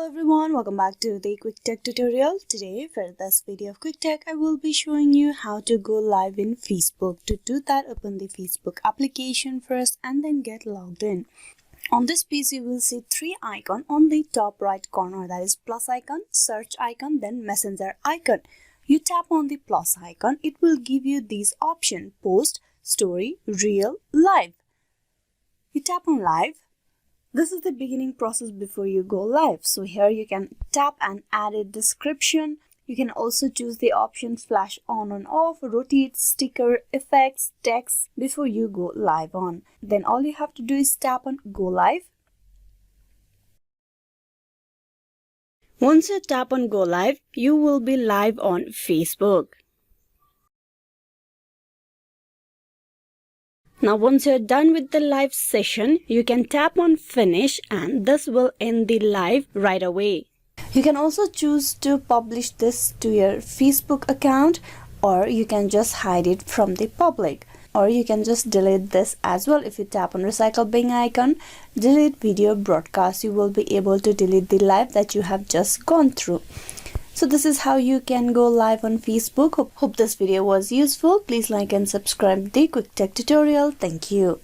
Hello everyone, welcome back to the Quick Tech tutorial. Today for this video of Quick Tech, I will be showing you how to go live in Facebook. To do that, open the Facebook application first and then get logged in. On this page, you will see three icons on the top right corner, that is plus icon, search icon, then messenger icon. You tap on the plus icon, it will give you these options: post, story, reel, live. You tap on live. This is the beginning process before you go live. So here you can tap and add a description. You can also choose the options flash on and off, rotate, sticker, effects, text before you go live on. Then all you have to do is tap on go live. Once you tap on go live, you will be live on Facebook. Now once you're done with the live session, you can tap on finish and this will end the live right away. You can also choose to publish this to your Facebook account, or you can just hide it from the public, or you can just delete this as well. If you tap on recycle bin icon, delete video broadcast, you will be able to delete the live that you have just gone through. So this is how you can go live on Facebook. Hope this video was useful. Please like and subscribe the Quick Tech tutorial. Thank you.